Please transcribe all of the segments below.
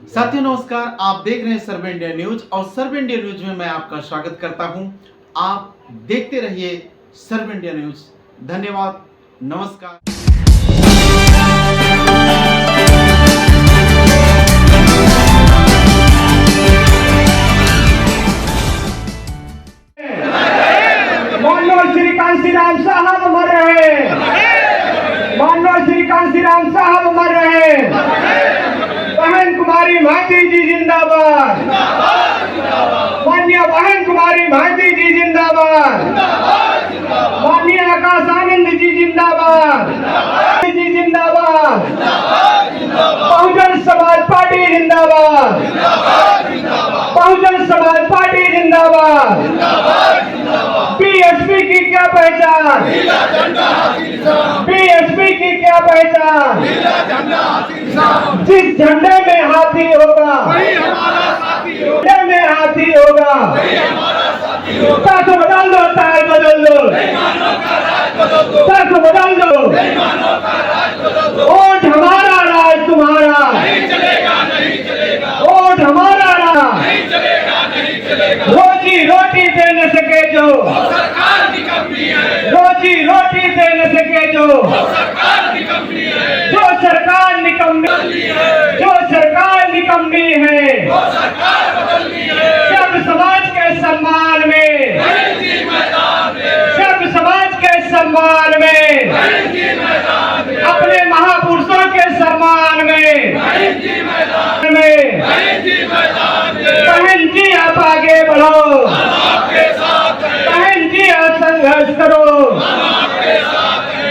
साथियों नमस्कार, आप देख रहे हैं सर्व इंडिया न्यूज और सर्व इंडिया न्यूज में मैं आपका स्वागत करता हूं। आप देखते रहिए सर्व इंडिया न्यूज। धन्यवाद, नमस्कार। मानो श्री कांशीराम साहब मर रहे, मानो श्री कांशीराम साहब मर रहे। बहन कुमारी भारती जी जिंदाबाद, माननीय बहन कुमारी भारती जी जिंदाबाद, माननीय आकाश आनंद जी जिंदाबाद, जी जिंदाबाद, बहुजन समाज पार्टी जिंदाबाद, बहुजन समाज पार्टी जिंदाबाद। बीएसपी की क्या पहचान, बीएसपी की क्या पहचान, जिस झंडे में हाथी होगा झंडे में हाथी होगा। ताकत बदल दो, तार बदल दो, ताकत बदल दो। वोट हमारा, राज तुम्हारा, वोट हमारा, राज। रोजी रोटी दे न सके जो, रोजी रोटी दे न सके जो सरकार निकम्मी, जो सरकार निकम्मी है। सब समाज के सम्मान में, सब समाज के सम्मान में, अपने महापुरुषों के सम्मान में बहन जी आप आगे बढ़ो, बहन जी आप संघर्ष करो,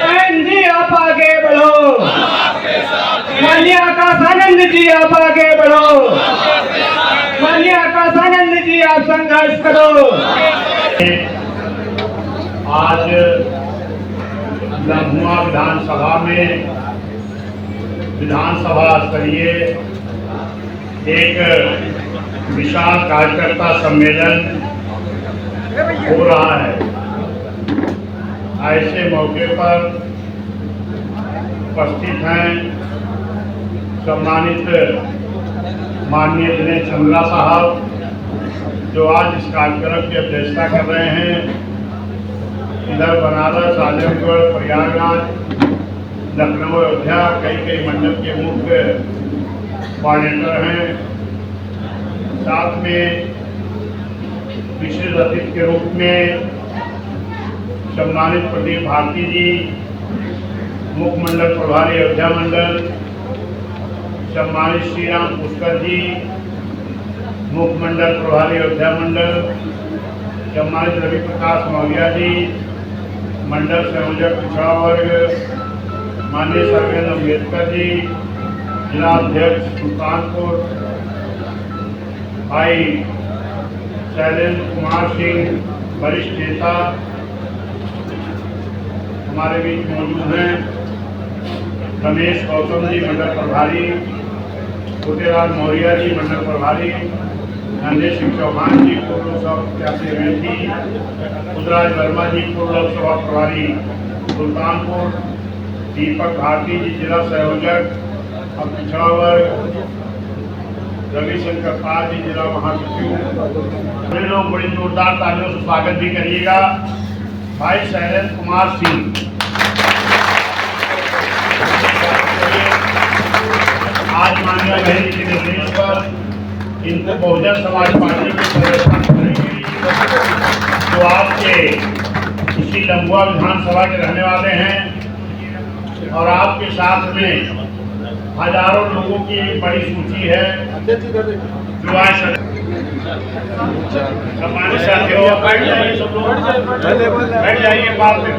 बहन जी आप आगे बढ़ो, माननीय आकाश आनंद जी आप आगे बढ़ो, माननीय आकाश आनंद जी आप संघर्ष करो। आज लम्हुआ विधानसभा में विधानसभा स्तरीय एक विशाल कार्यकर्ता सम्मेलन हो रहा है। ऐसे मौके पर उपस्थित हैं सम्मानित माननीय दिनेश चंद्रा साहब, जो आज इस कार्यक्रम की अध्यक्षता कर रहे हैं। इधर बनारस, आजमगढ़, प्रयागराज, लखनऊ, अयोध्या कई मंडल के मुख्य कोऑर्डिनेटर हैं। साथ में विशेष अतिथि के रूप में सम्मानित प्रदीप भारती जी, मुख्य मंडल प्रभारी अयोध्या मंडल, सम्मानित श्री राम पुष्कर जी, मुख्य मंडल प्रभारी अयोध्या मंडल, सम्मानित रवि प्रकाश मौर्य जी, मंडल संयोजक पिछड़ा वर्ग, माननीय सर्वेंद्र अम्बेडकर जी, जिला अध्यक्ष सुल्तानपुर भाई शैलेंद्र कुमार सिंह, वरिष्ठ नेता हमारे बीच मौजूद हैं। रमेश गौतम जी, मंडल प्रभारी, उदयराज मौर्य जी, मंडल प्रभारी, नंदे सिंह चौहान जी, पूर्व लोकसभा प्रत्याशी अमेठी, रुद्राज वर्मा जी, पूर्व लोकसभा प्रभारी सुल्तानपुर, दीपक भारती जी, जिला संयोजक और पिछड़ा वर्ग, रविशंकर पाल जी, जिला महासचिव। वे लोग बड़ी जोरदार तालियों से स्वागत भी करिएगा। भाई शैलेंद्र कुमार सिंह, आज माननीय बहन के निर्देश पर इनको बहुजन समाज पार्टी की सदस्यता करेंगे, जो आपके इसी लम्हुआ विधानसभा के रहने वाले हैं और आपके साथ में हजारों लोगों की एक बड़ी सूची है जो आज सम्मानित साथियों बैठ जाइए, सब लोग बैठ जाइए, बात में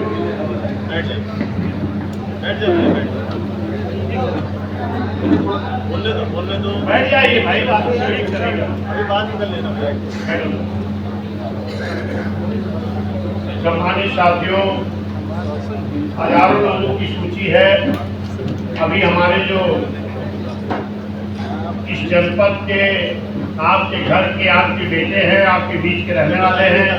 बोलने दो बैठ जाइए भाई, बात करेगा, बात कर लेना। सम्मानित साथियों, हजारों लोगों की सूची है। अभी हमारे जो इस जनपद के आपके घर के आपके बेटे हैं, आपके बीच के रहने वाले हैं,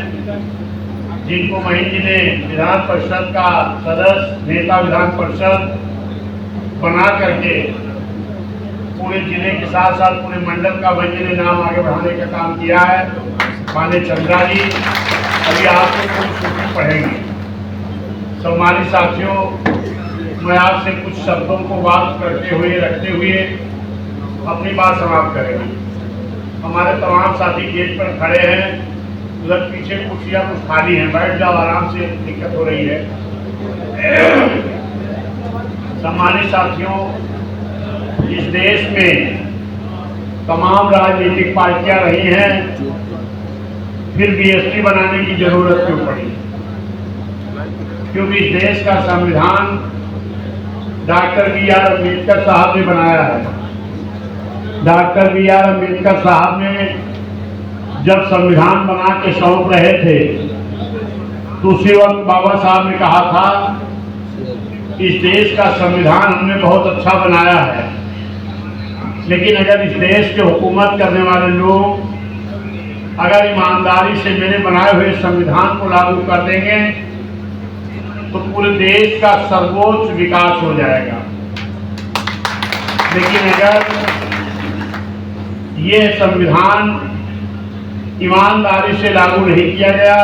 जिनको महीन जी ने विधान परिषद का सदस्य नेता विधान परिषद बना करके पूरे जिले के साथ साथ पूरे मंडल का वजन नाम आगे बढ़ाने का काम किया है माननीय चंद्रा जी। अभी आपको कुछ सूची पढ़ेंगे। सम्मानित साथियों, मैं आपसे कुछ शब्दों को बात करते हुए रखते हुए अपनी बात समाप्त करेंगे। हमारे तमाम साथी गेट पर खड़े हैं, उधर पीछे कुर्सियां कुछ खाली हैं, बैठ जाओ आराम से, दिक्कत हो रही है। सम्मानित साथियों, इस देश में तमाम राजनीतिक पार्टियां रही हैं, फिर बीएसपी बनाने की जरूरत क्यों पड़ी? क्योंकि इस देश का संविधान डॉक्टर B.R. अम्बेडकर साहब ने बनाया है। Doctor B.R. अम्बेडकर साहब ने जब संविधान बना के सौंप रहे थे तो उसी वक्त बाबा साहब ने कहा था, इस देश का संविधान हमने बहुत अच्छा बनाया है, लेकिन अगर इस देश के हुकूमत करने वाले लोग अगर ईमानदारी से मेरे बनाए हुए संविधान को लागू कर देंगे तो पूरे देश का सर्वोच्च विकास हो जाएगा। लेकिन अगर ये संविधान ईमानदारी से लागू नहीं किया गया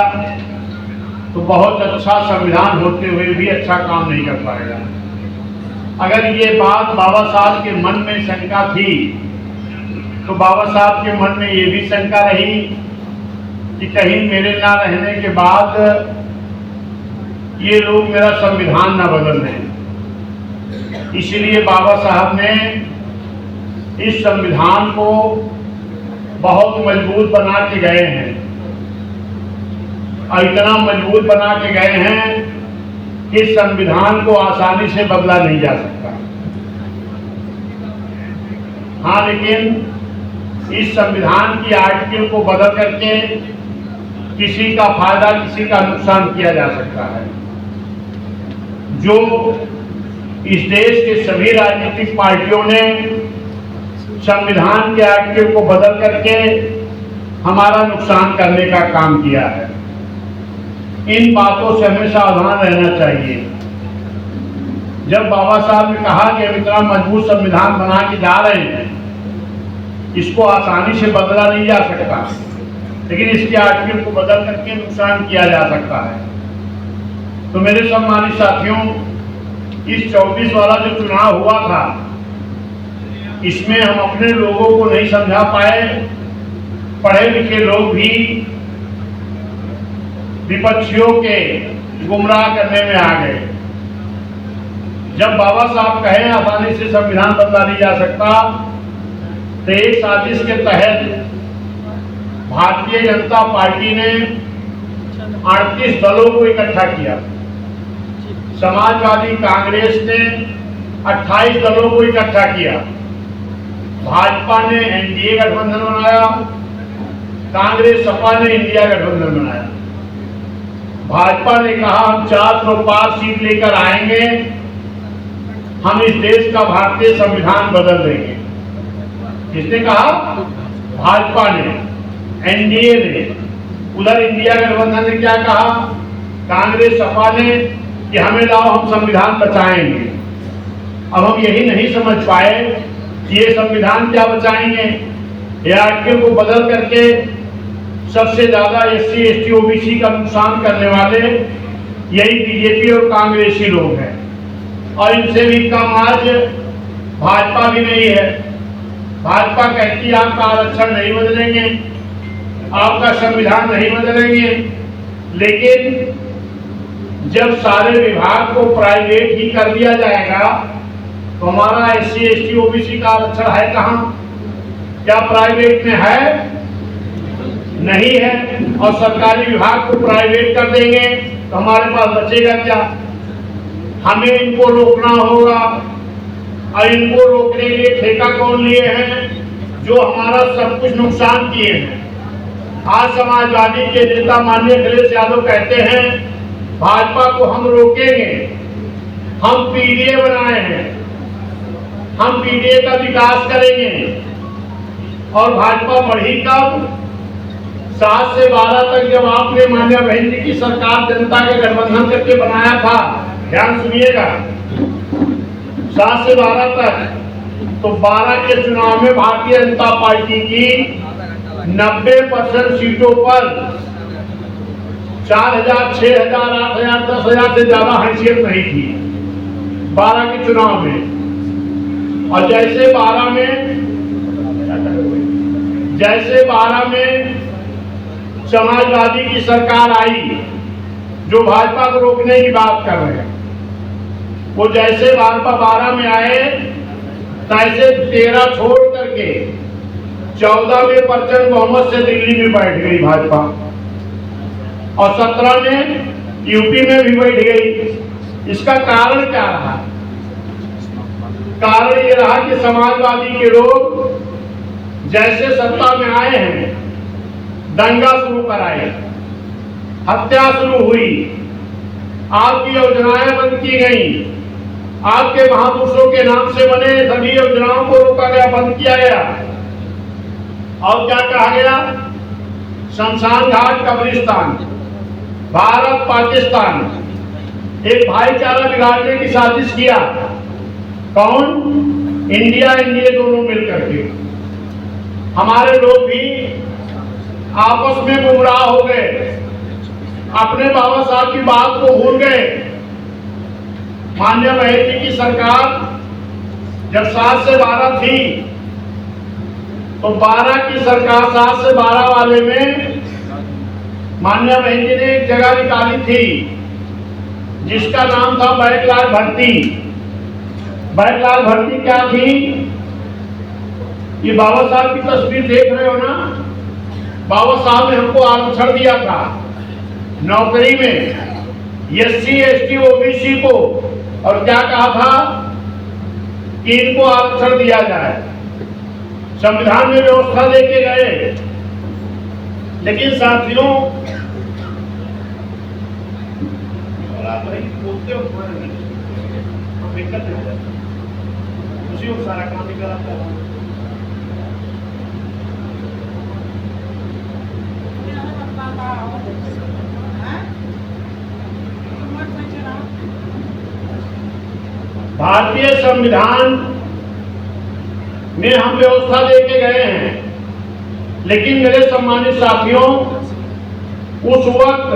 तो बहुत अच्छा संविधान होते हुए भी अच्छा काम नहीं कर पाएगा। अगर ये बात बाबा साहब के मन में शंका थी तो बाबा साहब के मन में ये भी शंका रही कि कहीं मेरे ना रहने के बाद ये लोग मेरा संविधान ना बदल दें। इसलिए बाबा साहब ने इस संविधान को बहुत मजबूत बना के गए हैं और इतना मजबूत बना के गए हैं कि संविधान को आसानी से बदला नहीं जा सकता। हाँ, लेकिन इस संविधान की आर्टिकल को बदल करके किसी का फायदा किसी का नुकसान किया जा सकता है। जो इस देश के सभी राजनीतिक पार्टियों ने संविधान के आर्टिकल को बदल करके हमारा नुकसान करने का काम किया है, इन बातों से हमें सावधान रहना चाहिए। जब बाबा साहब ने कहा कि हम इतना मजबूत संविधान बना के जा रहे हैं, इसको आसानी से बदला नहीं जा सकता, लेकिन इसके आर्टिकल को बदल करके नुकसान किया जा सकता है। तो मेरे सम्मानित साथियों, इस 24 वाला जो चुनाव हुआ था, इसमें हम अपने लोगों को नहीं समझा पाए। पढ़े लिखे लोग भी विपक्षियों के गुमराह करने में आ गए। जब बाबा साहब कहे आसानी से संविधान बदला नहीं जा सकता, तो एक साजिश के तहत भारतीय जनता पार्टी ने 38 दलों को इकट्ठा किया, समाजवादी कांग्रेस ने 28 दलों को इकट्ठा किया, भाजपा ने एनडीए गठबंधन बनाया, कांग्रेस सपा ने इंडिया गठबंधन बनाया। भाजपा ने कहा हम 405 सीट लेकर आएंगे, हम इस देश का भारतीय संविधान बदल देंगे। किसने कहा? भाजपा ने, एनडीए ने। उधर इंडिया गठबंधन ने क्या कहा? कांग्रेस सपा ने कि हमें लाओ हम संविधान बचाएंगे। अब हम यही नहीं समझ पाए कि ये संविधान क्या बचाएंगे। ये आर्टिकल को बदल करके सबसे ज्यादा SC ST OBC का नुकसान करने वाले यही बीजेपी और कांग्रेसी लोग हैं, और इनसे भी कम आज भाजपा भी नहीं है। भाजपा कहती है आपका आरक्षण नहीं बदलेंगे, आपका संविधान नहीं बदलेंगे, लेकिन जब सारे विभाग को प्राइवेट ही कर दिया जाएगा तो हमारा SC ST OBC का आरक्षण है कहाँ? क्या प्राइवेट में है? नहीं है। और सरकारी विभाग को प्राइवेट कर देंगे तो हमारे पास बचेगा क्या? हमें इनको रोकना होगा, और इनको रोकने के लिए ठेका कौन लिए हैं? जो हमारा सब कुछ नुकसान किए हैं। आज समाजवादी के नेता माननीय अखिलेश यादव कहते हैं भाजपा को हम रोकेंगे, हम PDA बनाए हैं, हम PDA का विकास करेंगे। और भाजपा बढ़ी कब? 7 से 12 तक, जब आपने मान्या बहन जी की सरकार जनता के गठबंधन करके बनाया था। ध्यान सुनिएगा, 7 से 12 तक। तो तो 12 के चुनाव में भारतीय जनता पार्टी की 90% सीटों पर 4000, 6000, 8000, 10,000 से ज्यादा हैसियत नहीं थी 12 के चुनाव में। और जैसे 12 में समाजवादी की सरकार आई, जो भाजपा को रोकने की बात कर रहे हैं, वो जैसे भाजपा 12 में आए, तैसे 13 छोड़ करके 14 में प्रचंड बहुमत से दिल्ली में बैठ गई भाजपा, और 17 में यूपी में भी बैठ गई। इसका कारण क्या रहा? कारण ये रहा कि समाजवादी के लोग जैसे सत्ता में आए हैं, दंगा शुरू कराए, हत्या शुरू हुई, आपकी योजनाएं बंद की गई, आपके महापुरुषों के नाम से बने सभी योजनाओं को रोका गया, बंद किया गया। और क्या कहा गया? शमशान घाट, कब्रिस्तान, भारत पाकिस्तान एक भाईचारा बिगाड़ने की साजिश किया। कौन? इंडिया, एनडीए दोनों मिलकर के। हमारे लोग भी आपस में गुमराह हो गए, अपने बाबा साहब की बात को भूल गए। माननीय बहन जी की सरकार जब 7 से 12 थी, तो 12 की सरकार 7 से 12 वाले में माननीय बहन जी ने एक जगह निकाली थी जिसका नाम था बैकलॉग भर्ती। बैकलॉग भर्ती क्या थी? ये बाबा साहब की तस्वीर देख रहे हो ना? बाबा साहब ने हमको आरक्षण दिया था नौकरी में, एससी, एसटी, ओबीसी को, और क्या कहा था कि इनको आरक्षण दिया जाए। संविधान में व्यवस्था देके गए, लेकिन साथियों बोलते हो उसी को सारा काम निकाला था। भारतीय संविधान में हम व्यवस्था देके गए हैं, लेकिन मेरे सम्मानित साथियों, उस वक्त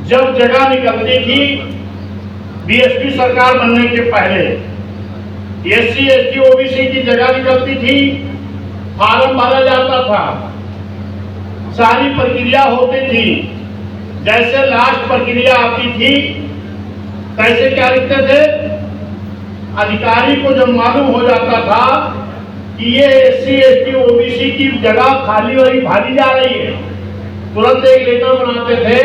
जब जगह निकलती थी बीएसपी सरकार बनने के पहले, एससी, एसटी, ओबीसी की जगह निकलती थी, फॉर्म भरा जाता था, सारी प्रक्रिया होती थी। जैसे लास्ट प्रक्रिया आती थी, कैसे क्या लिखते थे? अधिकारी को जब मालूम हो जाता था कि ये एससी, एसटी, ओबीसी की जगह खाली हुई भारी जा रही है, तुरंत एक लेटर बनाते थे,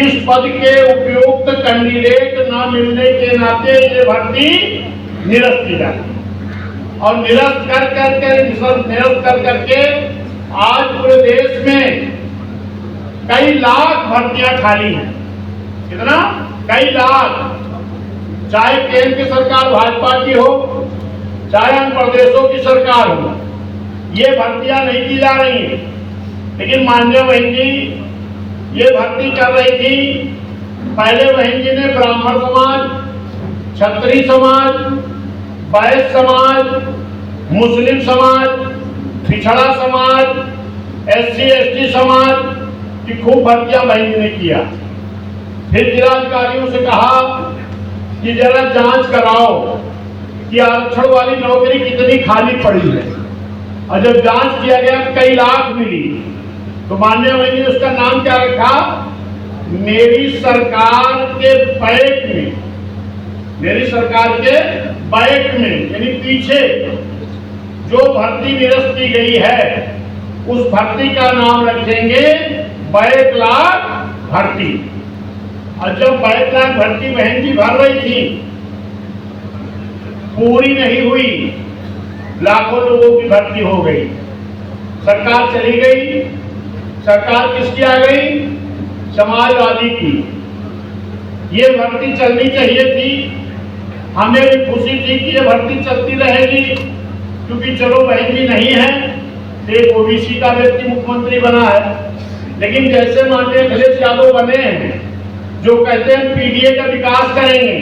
इस पद के उपयुक्त कैंडिडेट न मिलने के नाते ये भर्ती निरस्त की जाती। और निरस्त कर करके आज पूरे देश में कई लाख भर्तियां खाली हैं। कितना? कई लाख। चाहे केंद्र की सरकार भाजपा की हो, चाहे अन्य प्रदेशों की सरकार हो, ये भर्तियां नहीं की जा रही है। लेकिन माननीय बहन जी ये भर्ती कर रही थी। पहले बहन जी ने ब्राह्मण समाज, क्षत्रिय समाज, वैश्य समाज, मुस्लिम समाज, पिछड़ा समाज, एससी, एसटी समाज की खूब भर्तियां बहन जी ने किया। फिर जिलाधिकारियों से कहा कि जरा जांच कराओ कि आरक्षण वाली नौकरी कितनी खाली पड़ी है, और जब जांच किया गया कई लाख मिली। तो माननीय बहन जी ने उसका नाम क्या रखा? मेरी सरकार के बैक में, मेरी सरकार के बैक में, यानी पीछे जो भर्ती निरस्त की गई है, उस भर्ती का नाम रखेंगे बैकलॉग भर्ती। और जब बैकलॉग भर्ती बहन जी भर रही थी, पूरी नहीं हुई, लाखों लोगों की भर्ती हो गई, सरकार चली गई। सरकार किसकी आ गई? समाजवादी की। ये भर्ती चलनी चाहिए थी, हमें भी खुशी थी कि ये भर्ती चलती रहेगी, क्योंकि चलो बहन जी नहीं है, एक ओबीसी का व्यक्ति मुख्यमंत्री बना है। लेकिन जैसे माननीय अखिलेश यादव बने हैं, जो कहते हैं पीडीए का विकास करेंगे,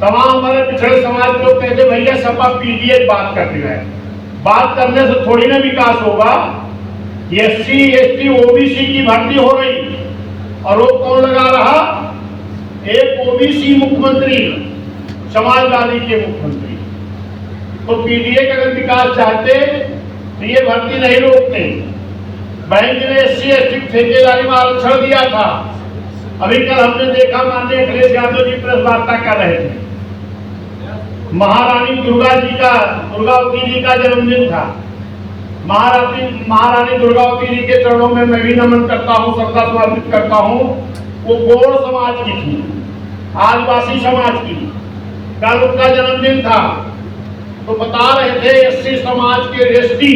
तमाम हमारे पिछड़े समाज के लोग कहते भैया सपा पीडीए बात करते हैं, बात करने से थोड़ी ना विकास होगा। एससी एसटी ओबीसी की भर्ती हो रही और वो कौन लगा रहा? एक ओबीसी मुख्यमंत्री, समाजवादी के मुख्यमंत्री। तो पीडीए का अगर विकास चाहते तो ये भर्ती नहीं रोकते। बैंक ने एससी एसटी ठेकेदारी में आरक्षण दिया था। अभी कल हमने देखा माननीय अखिलेश यादव जी प्रेस वार्ता कर रहे थे। महारानी दुर्गावती जी का जन्मदिन था। महारानी दुर्गावती जी के चरणों में मैं भी नमन करता हूँ, श्रद्धा समर्पित करता हूँ। वो गौड़ समाज की थी, आदिवासी समाज की। कल उनका जन्मदिन था तो बता रहे थे एससी समाज के एसटी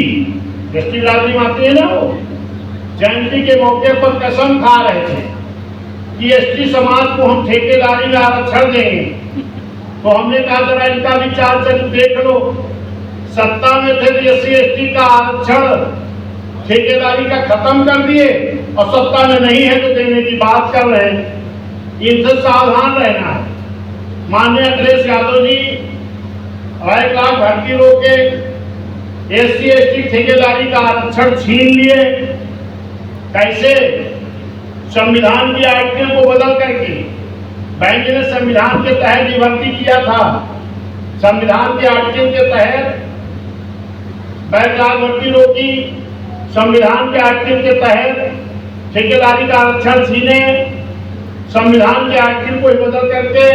बिरादरी में आते हैं ना, वो जयंती के मौके पर कसम खा रहे थे कि एसटी समाज को हम ठेकेदारी में आरक्षण देंगे। तो हमने कहा जरा इनका विचार चल देख लो, सत्ता में थे तो एससी एसटी का आरक्षण ठेकेदारी का खत्म कर दिए और सत्ता में नहीं है तो देने की बात कर रहे हैं। इनसे सावधान रहना है। माननीय अखिलेश यादव जी 1 लाख भर्ती रोके, एससी एसटी ठेकेदारी का आरक्षण छीन लिए। कैसे? संविधान की आर्टिकल को बदल करके। बैंक ने संविधान के तहत ही भर्ती किया था। संविधान के आर्टिकल के तहत 1 लाख भर्ती रोकी, संविधान के आर्टिकल के तहत ठेकेदारी का आरक्षण छीने, संविधान के आर्टिकल को बदल करके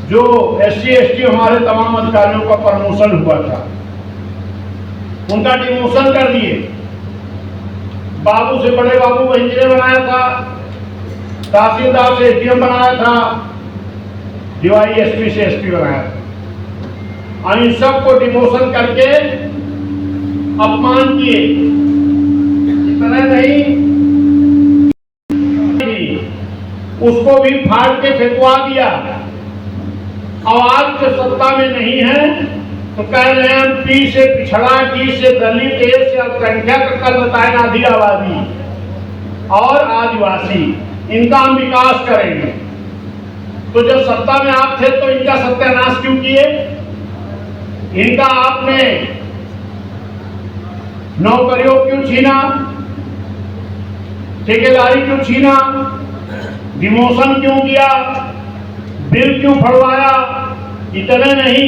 जो एससी एसटी हमारे तमाम अधिकारियों का प्रमोशन हुआ था उनका डिमोशन कर दिए। बाबू से बड़े बाबू को इंजीनियर बनाया था, तहसीलदार से एसडीएम बनाया था, डीवाई एसपी से एसपी बनाया था। और इन सबको डिमोशन करके अपमान किए। इतना नहीं, उसको भी फाड़ के फेंकवा दिया। आवाज के सत्ता में नहीं है तो कह रहे हैं पी से पिछड़ा, डी से दलित, ए से अल्पसंख्यक, कल बताए आधी आबादी और आदिवासी, इनका हम विकास करेंगे। तो जब सत्ता में आप थे तो इनका सत्यानाश क्यों किए? इनका आपने नौकरियों क्यों छीना? ठेकेदारी क्यों छीना? डिमोशन क्यों किया? बिल क्यों फड़वाया? इतने नहीं,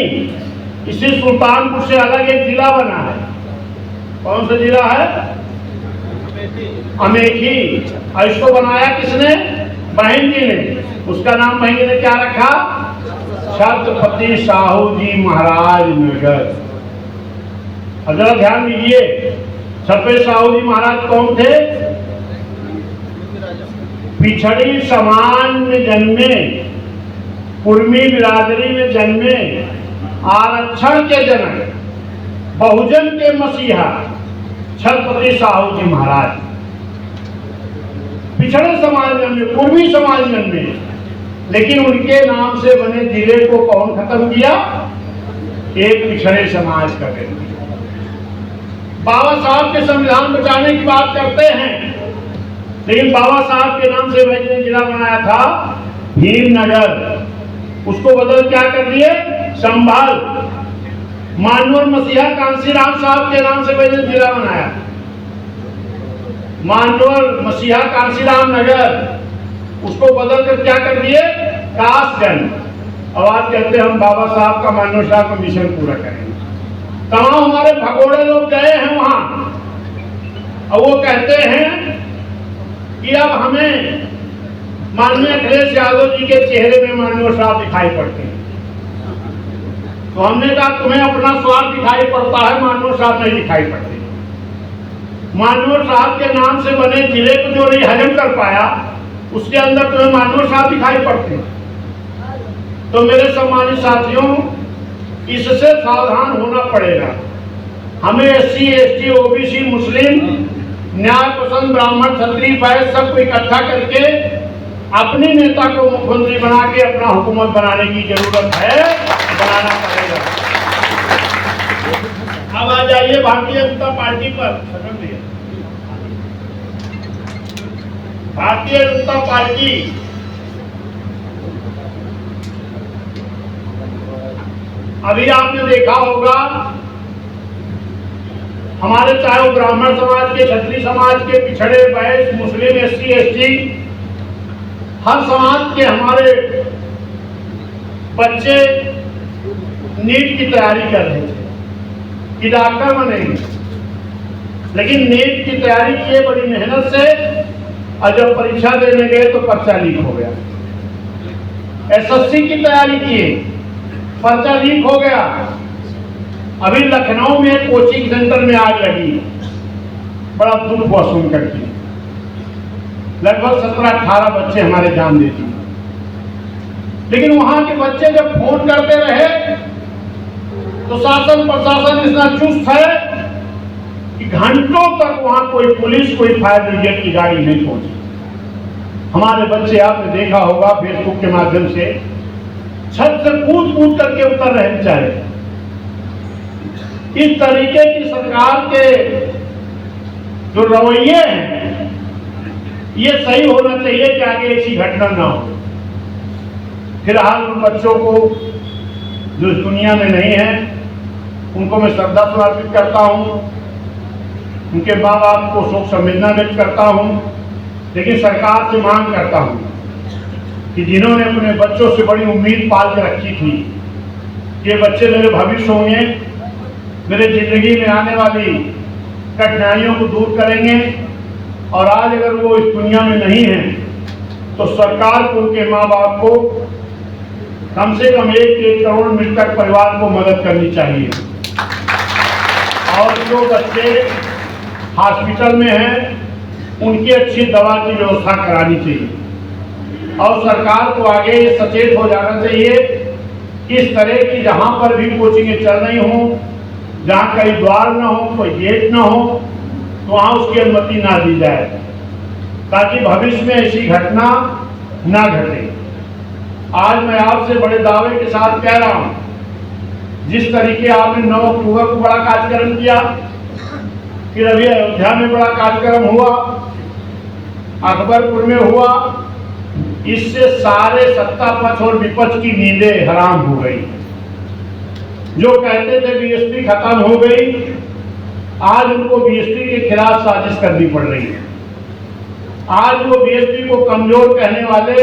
इसी सुल्तानपुर से अलग एक जिला बना है। कौन सा जिला है? अमेठी। और इसको बनाया किसने? बहन जी ने। उसका नाम बहन जी ने क्या रखा? छत्रपति साहू जी महाराज नगर। जरा ध्यान दीजिए, छत्रपति साहू जी महाराज कौन थे? पिछड़ी समाज में जन्मे, कुर्मी बिरादरी में जन्मे, आरक्षण के जनक, बहुजन के मसीहा छत्रपति साहू जी महाराज। पिछड़े समाज में, कुर्मी समाज में, लेकिन उनके नाम से बने जिले को कौन खत्म किया? एक पिछड़े समाज का व्यक्ति। बाबा साहब के संविधान बचाने की बात करते हैं, लेकिन बाबा साहब के नाम से वैसे जिला बनाया था भीमनगर, उसको बदल क्या कर दिए? संभाल। मानवर मसीहा कांसीराम साहब के नाम से वैसे जिला बनाया, मानवर मसीहा कांसीराम नगर, उसको बदल कर क्या कर दिए? कासगंज। अब आज कहते हैं हम बाबा साहब का मानवर साहब का मिशन पूरा करेंगे। तमाम हमारे भगोड़े लोग गए हैं वहां और वो कहते हैं कि अब हमें माननीय अखिलेश यादव जी के चेहरे में माननीय साहब दिखाई पड़ते हैं। तो हमने कहा तुम्हें अपना स्वार्थ दिखाई पड़ता है, माननीय साहब नहीं दिखाई पड़ते। माननीय साहब के नाम से बने जिले को जो नहीं हजम कर पाया, उसके अंदर तुम्हें माननीय साहब दिखाई पड़ते हैं। तो मेरे सम्मानित साथियों, इससे सावधान होना पड़ेगा। हमें एससी एसटी ओबीसी मुस्लिम न्याय पसंद ब्राह्मण क्षत्रिय वैश्य सबको इकट्ठा करके अपने नेता को मुख्यमंत्री बना के अपना हुकूमत बनाने की जरूरत है, बनाना पड़ेगा। अब आ जाइए भारतीय जनता पार्टी पर। भारतीय जनता पार्टी अभी आपने देखा होगा हमारे चाहे वो ब्राह्मण समाज के, क्षत्रिय समाज के, पिछड़े, वैश्य, मुस्लिम, SC, ST, हर समाज के हमारे बच्चे नीट की तैयारी कर रहे थे कि डॉक्टर बनेंगे, लेकिन नीट की तैयारी किए बड़ी मेहनत से, और जब परीक्षा देने गए तो पर्चा लीक हो गया। SSC की तैयारी किए, पर्चा लीक हो गया। अभी लखनऊ में कोचिंग सेंटर में आग लगी, बड़ा दुख हुआ सुन करके। लगभग 17-18 बच्चे हमारे जान दे दिए। लेकिन वहां के बच्चे जब फोन करते रहे तो शासन प्रशासन इतना चुस्त है कि घंटों तक वहां कोई पुलिस, कोई फायर ब्रिगेड की गाड़ी नहीं पहुंची। हमारे बच्चे आपने देखा होगा फेसबुक के माध्यम से छत से कूद कूद करके उतर रहे बेचारे। इस तरीके की सरकार के जो रवैये हैं, ये सही होना चाहिए कि आगे ऐसी घटना ना हो। फिलहाल उन बच्चों को जो इस दुनिया में नहीं है, उनको मैं श्रद्धा समर्पित करता हूँ, उनके माँ बाप को शोक संवेदना व्यक्त करता हूँ। लेकिन सरकार से मांग करता हूँ कि जिन्होंने अपने बच्चों से बड़ी उम्मीद पाल के रखी थी, ये बच्चे मेरे भविष्य होंगे, मेरे जिंदगी में आने वाली कठिनाइयों को दूर करेंगे, और आज अगर वो इस दुनिया में नहीं है तो सरकार को, उनके माँ बाप को कम से कम 1 करोड़ मृतक परिवार को मदद करनी चाहिए। और जो बच्चे हॉस्पिटल में हैं उनकी अच्छी दवा की व्यवस्था करानी चाहिए। और सरकार को आगे ये सचेत हो जाना चाहिए कि इस तरह की जहाँ पर भी कोचिंगें चल रही हों, जहाँ कहीं द्वार ना हो, कोई गेट ना हो, तो वहाँ उसकी अनुमति ना दी जाए, ताकि भविष्य में ऐसी घटना ना घटे। आज मैं आपसे बड़े दावे के साथ कह रहा हूँ, जिस तरीके आपने 9 अक्टूबर को बड़ा कार्यक्रम किया, फिर अभी अयोध्या में बड़ा कार्यक्रम हुआ, अकबरपुर में हुआ, इससे सारे सत्ता पक्ष और विपक्ष की नींदें हराम हो गई। जो कहते थे बीएसपी खत्म हो गई, आज उनको बीएसपी के खिलाफ साजिश करनी पड़ रही है। आज वो बीएसपी को कमजोर कहने वाले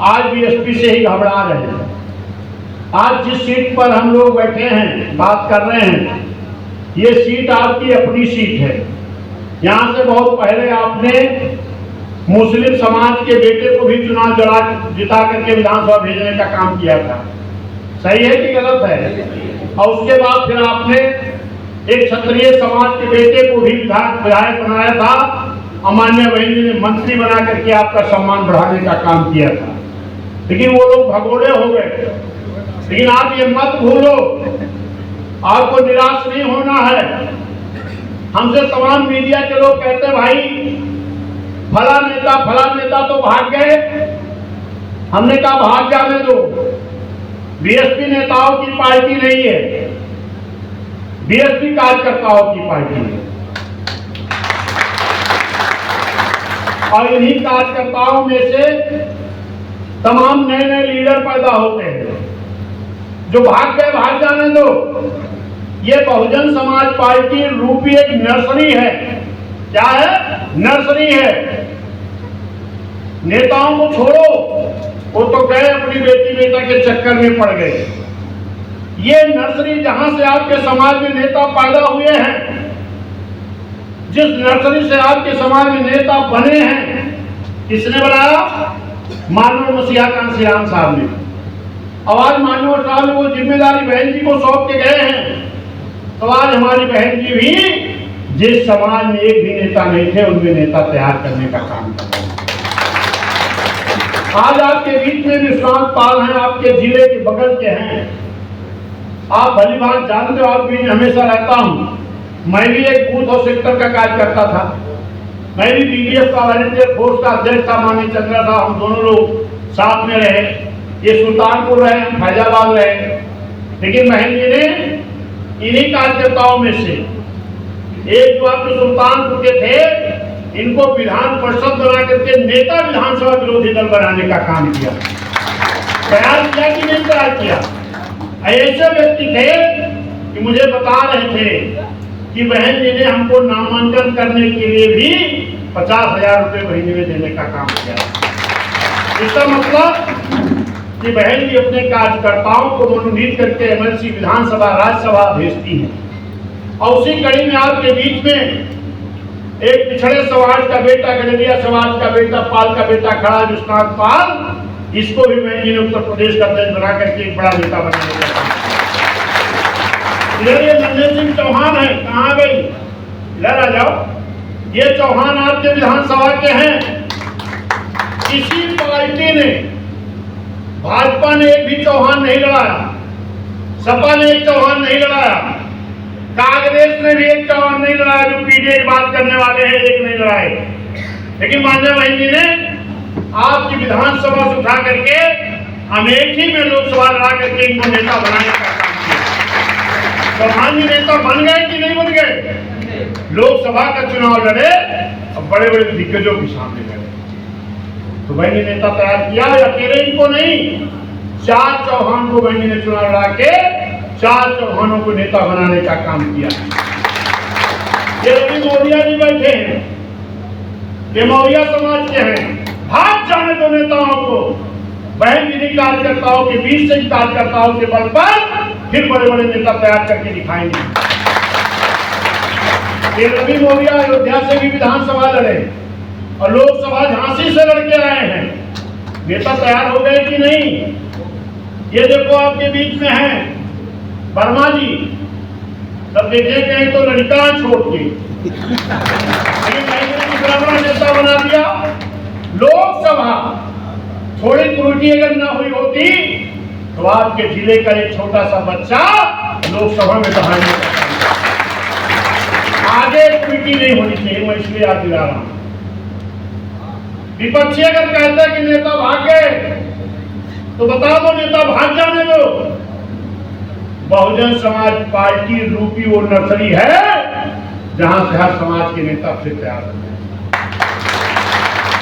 आज बीएसपी से ही घबरा रहे हैं। आज जिस सीट पर हम लोग बैठे हैं, बात कर रहे हैं, ये सीट आपकी अपनी सीट है। यहाँ से बहुत पहले आपने मुस्लिम समाज के बेटे को भी चुनाव जिता करके विधानसभा भेजने का काम किया था। सही है कि गलत है? और उसके बाद फिर आपने एक क्षत्रिय समाज के बेटे को भी विधायक बनाया था, अमान्य बहन जी ने मंत्री बना करके आपका सम्मान बढ़ाने का काम किया था। लेकिन वो लोग भगोड़े हो गए। लेकिन आप ये मत भूलो, आपको निराश नहीं होना है। हमसे तमाम मीडिया के लोग कहते हैं भाई फला नेता तो भाग गए। हमने कहा भाग जाने दो, बीएसपी नेताओं की पार्टी नहीं है, बीएसपी कार्यकर्ताओं की पार्टी है। और इन्हीं कार्यकर्ताओं में से तमाम नए नए लीडर पैदा होते हैं। जो भाग गए भाग जाने दो। ये बहुजन समाज पार्टी रूपी एक नर्सरी है। क्या है? नर्सरी है। नेताओं को छोड़ो, वो तो गए अपनी बेटी बेटा के चक्कर में पड़ गए। ये नर्सरी जहां से आपके समाज में नेता पैदा हुए हैं, जिस नर्सरी से आपके समाज में नेता बने हैं, किसने बनाया? मानव मसीहा कांसी राम साहब ने। अब आज मानव साहब ने वो जिम्मेदारी बहन जी को सौंप के गए हैं। तो आज हमारी बहन जी भी जिस समाज में एक भी नेता नहीं थे, उनमें नेता तैयार करने का काम कर रहे हैं। आज आपके बीच में विश्वास पाल हैं, आपके जिले के बगल के हैं। आप भली बात जानते हो, आप भी हमेशा रहता हूं। मैं भी एक बूथ और सेक्टर का कार्य करता था। मैं भी बीडीएफ का वॉलंटियर फोर्स का अध्यक्ष था, माननीय चंद्रा था। हम दोनों लोग साथ में रहे। ये सुल्तानपुर रहे, फैजाबाद रहे। लेकिन बहन जी ने इन्हीं कार्यकर्ताओं में से एक जो आपके सुल्तानपुर के थे, इनको विधान परिषद बना करके नेता विधानसभा विरोधी दल बनाने का काम किया। तैयार किया कि नहीं तैयार किया? ऐसे व्यक्ति थे कि मुझे बता रहे थे कि बहन जी ने हमको नामांकन करने के लिए भी 50,000 रुपये महीने में देने का काम किया। इसका मतलब कि बहन जी अपने कार्यकर्ताओं को मनोनीत करके एमएलसी, विधानसभा, राज्यसभा भेजती हैं। और उसी कड़ी में आपके बीच में एक पिछड़े समाज का बेटा, गडरिया समाज का बेटा, पाल का बेटा खड़ा है, विश्वनाथ पाल। इसको भी बहन जी ने उत्तर प्रदेश का अध्यक्ष बना करके एक बड़ा नेता बनाने का काम। इधर ये नंदेश सिंह चौहान है, कहाँ गई? इधर आ जाओ। ये चौहान आपके विधानसभा के हैं। किसी पार्टी ने, भाजपा ने एक भी चौहान नहीं लड़ाया, सपा ने एक चौहान नहीं लड़ाया, कांग्रेस ने भी एक चौहान नहीं लड़ाया। जो पीडीए की बात करने वाले हैं, एक नहीं लड़ाए। लेकिन मान्य बहन जी ने आपकी विधानसभा से उठा करके अमेठी में लोकसभा लड़ा करके इनको नेता बनाने का काम किया। चौहान जी नेता बन गए कि नहीं बन गए? लोकसभा का चुनाव लड़े और बड़े बड़े दिग्गजों के सामने लड़े। तो बहन ने नेता तैयार किया। अकेले इनको नहीं, 4 चौहान को बहन ने चुनाव लड़ा के 4 चौहानों को नेता बनाने का काम किया। ये रवि मौर्य जी बैठे हैं, ये मौर्य समाज के हैं। भाग जाने दो नेताओं को। बहन जी कार्यकर्ताओं के बीच से, कार्यकर्ताओं के बल पर फिर बड़े बड़े नेता तैयार करके दिखाएंगे। ये रवि मौर्य अयोध्या से भी विधानसभा लड़े और लोकसभा झांसी से लड़के आए हैं। नेता तैयार हो गए कि नहीं? ये देखो आपके बीच में है वर्मा जी। सब देखे गए तो लड़का छोड़ के दूसरा बड़ा नेता बना दिया। लोकसभा थोड़ी त्रुटि अगर ना हुई होती तो आपके जिले का एक छोटा सा बच्चा लोकसभा में बहाने का आगे त्रुटि नहीं होनी चाहिए। मैं इसलिए याद दिला रहा हूं। विपक्षी अगर कहता है कि नेता भाग गए तो बता दो नेता भाग जाने दो। बहुजन समाज पार्टी रूपी वो नर्सरी है जहां से हर समाज के नेता फिर तैयार होते हैं।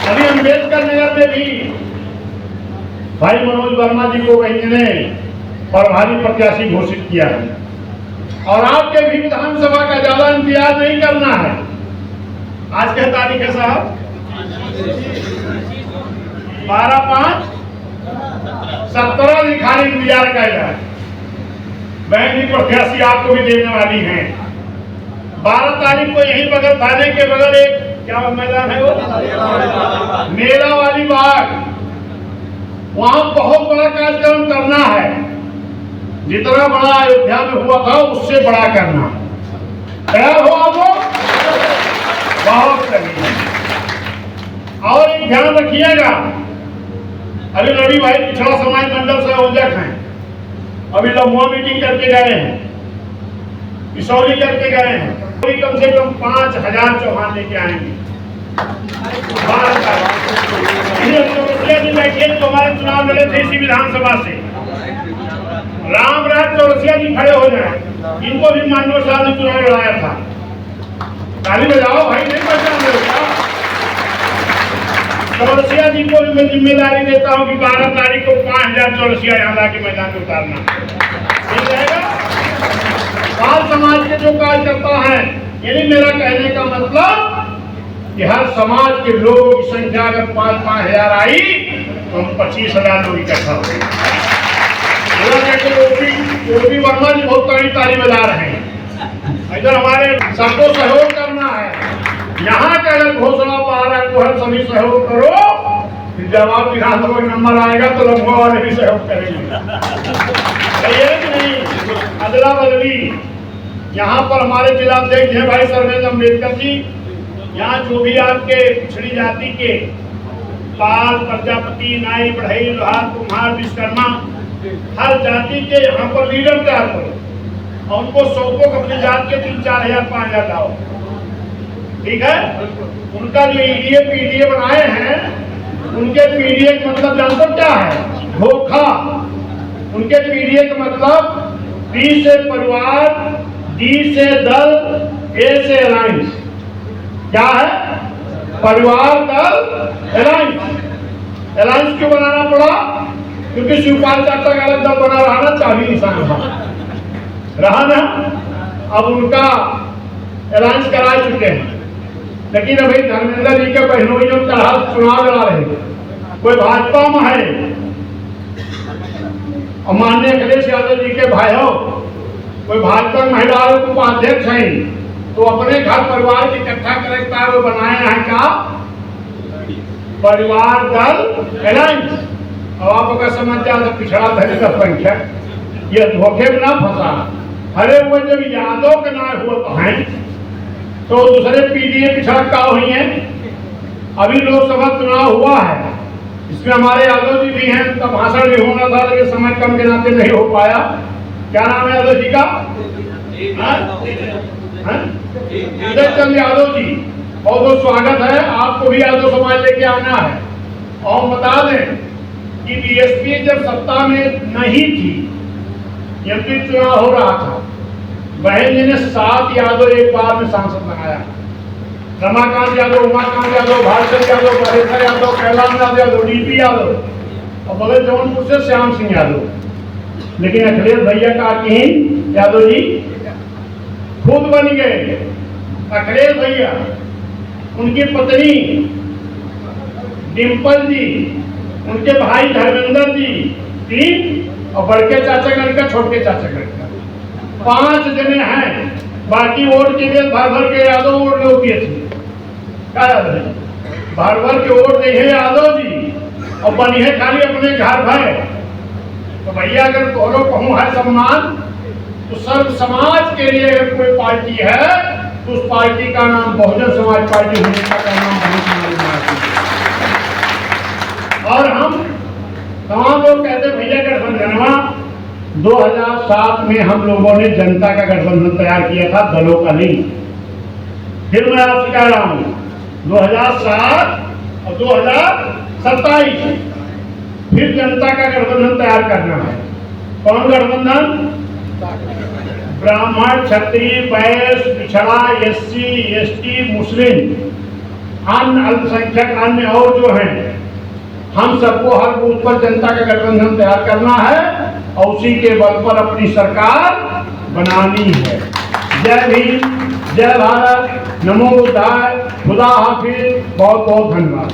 अभी अम्बेडकर नगर में भी भाई मनोज वर्मा जी को वही ने प्रभारी प्रत्याशी घोषित किया है। और आपके भी विधानसभा का ज्यादा इंतजार नहीं करना है। आज क्या तारीख है साहब? 12/5 17 दिन खाली इंतजार का जाए। बहन जी प्रत्याशी आपको भी देने वाली हैं। 12 तारीख को यही बगल थाने के बगल एक क्या मैदान है वो, मेला वाली बाग, वहां बहुत बड़ा कार्यक्रम करना है। जितना बड़ा अयोध्या में हुआ था उससे बड़ा करना। तैयार हो आप लोग? बहुत सही। और एक ध्यान रखिएगा, अभी रवि भाई पिछड़ा समाज मंडल से औजक हैं, अभी लम्बा मीटिंग करके गए हैं, किशोरी करके गए हैं। कम से कम 5,000 चौहान लेके आएंगे। बैठे तो हमारे चुनाव लड़े थे इसी विधानसभा से। रामराज चौरसिया जी खड़े हो जाए, इनको भी मानव साहब ने चुनाव लड़ाया था। ताली बजाओ भाई, नहीं पहचान रहे क्या? चौरसिया जी को भी मैं जिम्मेदारी देता हूं कि 12 तारीख को 5,000 चौरसिया यहाँ लाके मैदान में उतारना मिल जाएगा। बाल समाज के जो कार्यकर्ता हैं, यानी मेरा कहने का मतलब कि हर समाज के लोगों की संख्या अगर 5,000 आई तो हम 25,000 लोग इकट्ठा हो गए। ओपी वर्मा जी बहुत कड़ी ताली बजा रहे हैं। इधर हमारे सबको सहयोग करना है। यहाँ का अगर घोषणा पा रहा है तो हर सभी सहयोग करो। फिर जब आप विधानसभा नंबर आएगा तो लम्बा वाले भी सहयोग करेंगे। नहीं अदला बदली। यहाँ पर हमारे जिला अध्यक्ष हैं भाई सर्वेश अम्बेडकर जी। यहाँ जो भी आपके पिछड़ी जाति के पाल, प्रजापति, नाई, बढ़ई, लोहार, कुम्हार, विश्वकर्मा, हर जाति के यहाँ पर लीडर तैयार करो और उनको सबको अपनी जात के 3-4 हजार 5,000 लाओ। ठीक है? उनका जो ईडीए पीडीए बनाए हैं, उनके पीडीए का मतलब जानते क्या है? धोखा। उनके पीडीए का मतलब पी से परिवार, डी से दल, ए से अलायंस। क्या है? परिवार, दल, अलायंस। अलायंस क्यों बनाना पड़ा? क्योंकि शिवपाल चाचा का अलग दल बना रहा ना, चाबी निशान रहा ना, अब उनका अलायंस करा चुके हैं। लेकिन अभी धर्मेंद्र जी के बहनोई जो चुनाव लड़ा रहे, कोई भाजपा में है और माननीय अखिलेश यादव जी के भाइयों कोई भाजपा महिला उपाध्यक्ष हैं, तो अपने घर परिवार की इकट्ठा करके वो बनाए हैं क्या परिवार दल अलायंस। अब आप अगर समझ जाए तो पिछड़ा दलित संख्यक ये धोखे में ना फंसा। अरे वो जब यादव के नाम हुआ हैं तो दूसरे पीडीए पिछड़ा का हुई है। अभी लोकसभा चुनाव हुआ है, इसमें हमारे यादव जी भी हैं, उनका भाषण भी होना था लेकिन समय कम के नाते नहीं हो पाया। क्या नाम है यादव जी का? उदय चंद यादव जी, बहुत बहुत स्वागत है। आपको भी यादव समाज लेके आना है। और बता दें कि बीएसपी जब सत्ता में नहीं थी, एमपी चुनाव हो रहा था, बहन जी ने 7 यादव एक बार में सांसद बनाया। रमाकांत यादव, उमाकांत यादव, भास्कर यादव, महेश्वर यादव, कैलाश यादव, डीपी यादव और बगल जौनपुर से श्याम सिंह यादव। लेकिन अखिलेश भैया का किन यादव जी खुद बन गए। अखिलेश भैया, उनकी पत्नी डिम्पल जी, उनके भाई धर्मेंद्र जी 3 और बड़के चाचागढ़ का छोटे चाचागढ़ का 5 जने हैं। बाकी वोट के लिए भर भर के यादव वोट लोग दिए थे। क्या याद है? भर भर के वोट दिए यादव जी और बनी है खाली अपने घर भर। तो भैया अगर दोनों कहूँ है सम्मान, तो सर्व समाज के लिए अगर कोई पार्टी है तो उस पार्टी का नाम बहुजन समाज पार्टी होने का नाम बहुजन समाज पार्टी। और हम तमाम लोग कहते भैया गठबंधनवा 2007 में हम लोगों ने जनता का गठबंधन तैयार किया था, दलों का नहीं। फिर मैं आपसे कह रहा हूं 2007 और 2027 फिर जनता का गठबंधन तैयार करना है। कौन गठबंधन? ब्राह्मण, क्षत्रिय, वैश्य, पिछड़ा, एससी, एसटी, मुस्लिम, अन्य अल्पसंख्यक, अन्य और जो हैं, हम सबको हर बूथ पर जनता का गठबंधन तैयार करना है और उसी के बल पर अपनी सरकार बनानी है। जय भीम, जय भारत, नमो बुद्धाय, खुदा हाफिज, बहुत बहुत धन्यवाद।